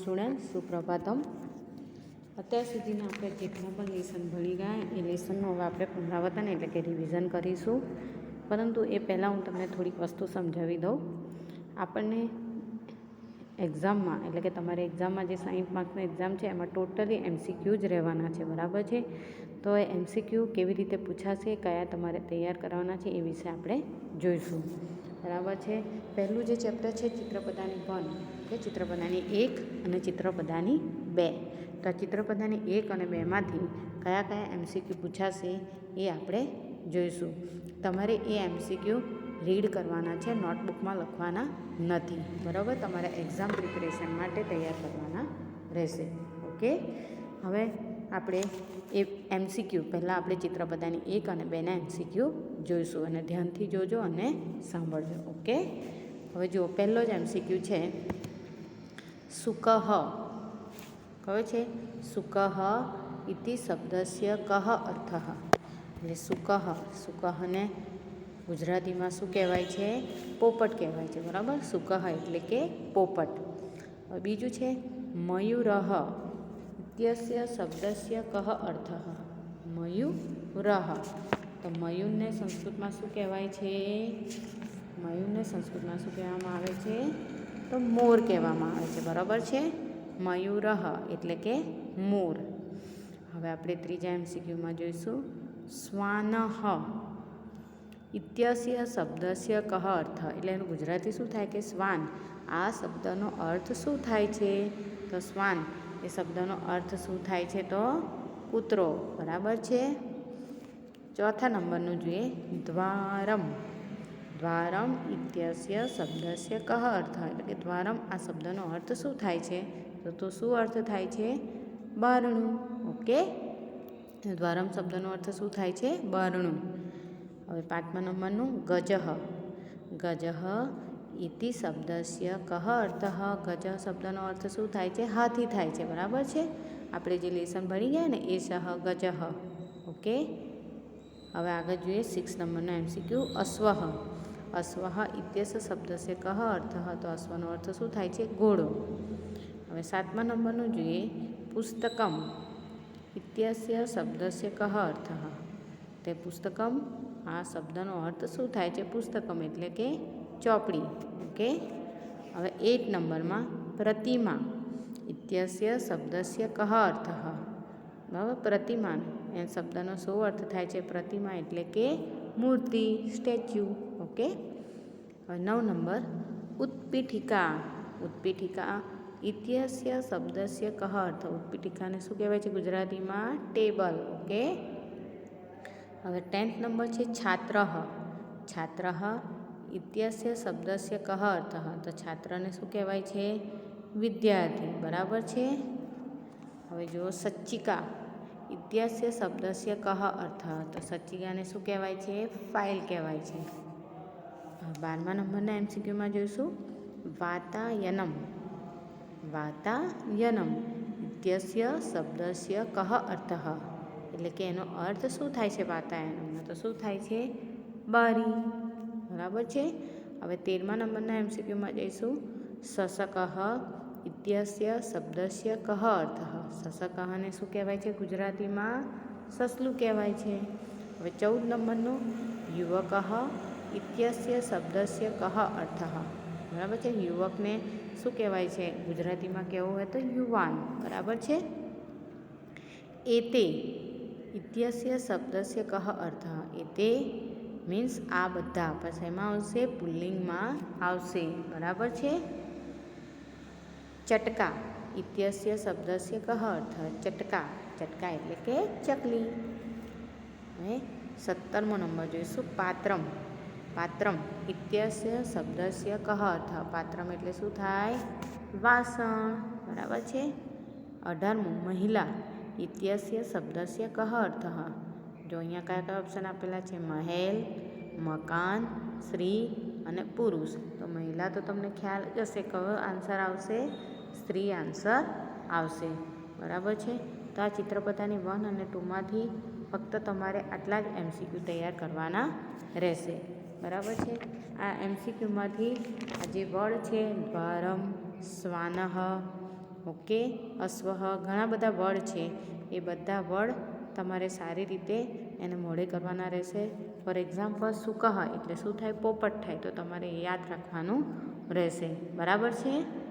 Student, સુપ્રભાતમ. અત્યાર સુધીના આપણે જેટલા પણ લેસન ભણી ગયા એ લેસનનું હવે આપણે પુનરાવર્તન એટલે કે રિવિઝન કરીશું. પરંતુ એ પહેલાં હું તમને થોડીક વસ્તુ સમજાવી દઉં. આપણને એક્ઝામમાં એટલે કે તમારે એક્ઝામમાં જે 60 માર્ક્સની એક્ઝામ છે એમાં ટોટલી MCQ જ રહેવાના છે, બરાબર છે. તો એ MCQ કેવી રીતે પૂછાશે, કયા તમારે તૈયાર કરવાના છે એ વિશે આપણે જોઈશું, બરાબર છે. પહેલું જે ચેપ્ટર છે ચિત્રપદાની 1 કે ચિત્રપદાની 1 અને ચિત્રપદાની 2. તો આ ચિત્રપદાની 1 અને 2માંથી કયા કયા MCQ પૂછાશે એ આપણે જોઈશું. તમારે એ MCQ રીડ કરવાના છે, નોટબુકમાં લખવાના નથી, બરાબર. તમારે એક્ઝામ પ્રિપરેશન માટે તૈયાર કરવાના રહેશે. ઓકે, હવે આપણે એ MCQ પહેલાં આપણે ચિત્રપદાની 1 અને 2ના MCQ જોઈશું અને ધ્યાનથી જોજો અને સાંભળજો. ઓકે, હવે જુઓ, પહેલો જ MCQ છે સુકહ. કયો છે? સુકહ ઇતિ શબ્દસ્ય કહ અર્થઃ. એટલે સુકહને ગુજરાતીમાં શું કહેવાય છે? પોપટ કહેવાય છે, બરાબર. સુકહ એટલે કે પોપટ. હવે બીજું છે મયુરઃ ઇત્યસ્ય શબ્દસ્ય કહ અર્થઃ. મયુરઃ, તો મયુરને સંસ્કૃતમાં શું કહેવાય છે? મયુરને સંસ્કૃતમાં શું કહેવામાં આવે છે? તો મોર કહેવામાં આવે છે, બરાબર છે. મયુરઃ એટલે કે મોર. હવે આપણે ત્રીજા MCQમાં જોઈશું શ્વાનઃ ઇત્યસ્ય શબ્દસ્ય કહ અર્થ. એટલે એનું ગુજરાતી શું થાય કે શ્વાન. આ શબ્દનો અર્થ શું થાય છે? તો શ્વાન એ શબ્દનો અર્થ શું થાય છે? તો કૂતરો, બરાબર છે. ચોથા નંબરનું જોઈએ દ્વારમ. દ્વારમ ઇત્યસ્ય શબ્દસ્ય કહ અર્થ. એટલે કે દ્વારમ આ શબ્દનો અર્થ શું થાય છે? તો શું અર્થ થાય છે? બારણું. ઓકે, દ્વારમ શબ્દનો અર્થ શું થાય છે? બારણું. હવે પાંચમા નંબરનું ગજઃ. ગજઃ ઇતિ શબ્દસ્ય કહ અર્થ. ગજ શબ્દનો અર્થ શું થાય છે? હાથી થાય છે, બરાબર છે. આપણે જે લેસન ભણી ગયા ને એ સહ ગજઃ. ઓકે, હવે આગળ જોઈએ 6 નંબરનો MCQ અશ્વઃ. અશ્વઃ ઇત્યસ્ય શબ્દસ્ય કહ અર્થ. તો અશ્વનો અર્થ શું થાય છે? ઘોડો. હવે 7મા નંબરનું જોઈએ પુસ્તકમ ઇત્યસ્ય શબ્દસ્ય કહ અર્થ. તે પુસ્તકમ આ શબ્દનો અર્થ શું થાય છે? પુસ્તકમ એટલે કે ચોપડી. ઓકે, હવે 8 નંબરમાં પ્રતિમા ઇત્યસ્ય શબ્દસ્ય કહ અર્થ. બરાબર, પ્રતિમા એ શબ્દનો શું અર્થ થાય છે? પ્રતિમા એટલે કે મૂર્તિ, સ્ટેચ્યુ. ઓકે, હવે 9 નંબર ઉત્પીઠિકા. ઉત્પીઠિકા ઇત્યસ્ય શબ્દસ્ય કહ અર્થ. ઉત્પીઠિકાને શું કહેવાય છે ગુજરાતીમાં? ટેબલ. ઓકે, હવે 10th નંબર છે છાત્રઃ. છાત્રઃ ઇત્યસ્ય શબ્દસ્ય કહ અર્થ. તો છાત્રને શું કહેવાય છે? વિદ્યાર્થી, બરાબર છે. હવે જુઓ સચ્ચિકા ઇત્યસ્ય શબ્દસ્ય કહ અર્થ. તો સચ્ચિકાને શું કહેવાય છે? ફાઇલ કહેવાય છે. 12મા નંબરના MCQમાં જોઈશું વાતાયનમ. વાતાયનમ ઇત્યસ્ય શબ્દસ્ય કહ અર્થ. એટલે કે એનો અર્થ શું થાય છે? વાતાયનમનો તો શું થાય છે? બારી, બરાબર છે. હવે 13મા નંબરના MCQમાં જઈશું શશકઃ ઇત્યસ્ય શબ્દસ્ય કહ અર્થ. શશકઃને શું કહેવાય છે ગુજરાતીમાં? સસલું કહેવાય છે. હવે 14 નંબરનું યુવકઃ ઇત્યસ્ય શબ્દસ્ય કહ અર્થ. બરાબર છે. યુવકને શું કહેવાય છે ગુજરાતીમાં? કહેવું હોય તો યુવાન, બરાબર છે. એતે ઇત્યસ્ય શબ્દસ્ય કહ અર્થ. એતે મીન્સ આ બધા. પછી એમાં આવશે પુલ્લિંગમાં આવશે, બરાબર છે. ચટકા ઇત્યસ્ય શબ્દસ્ય કહ અર્થ. ચટકા. ચટકા એટલે કે ચકલી. હવે 17મો નંબર જોઈશું પાત્રમ. પાત્રમ ઇત્યસ્ય શબ્દસ્ય કહ અર્થ. પાત્રમ એટલે શું થાય? વાસણ, બરાબર છે. 18મું મહિલા ઇત્યસ્ય શબ્દસ્ય કહ અર્થ. જો અહીંયા કયા કયા ઓપ્શન આપેલા છે? મહેલ, મકાન, સ્ત્રી અને પુરુષ. તો મહિલા તો તમને ખ્યાલ જ હશે કયો આન્સર આવશે? સ્ત્રી આન્સર આવશે, બરાબર છે. તો આ ચિત્રપદાની 1 અને 2માંથી ફક્ત તમારે આટલા જ MCQ તૈયાર કરવાના રહેશે, બરાબર છે. આ MCQમાંથી આ જે વર્ડ છે દ્વારમ, શ્વાનઃ, ઓકે. અશ્વઃ, ઘણા બધા વર્ડ છે, એ બધા વર્ડ તમારે સારી રીતે એને મોઢે કરવાના રહેશે. ફોર એક્ઝામ્પલ શુકઃ એટલે શું થાય? પોપટ થાય. તો તમારે યાદ રાખવાનું રહેશે. બરાબર છે.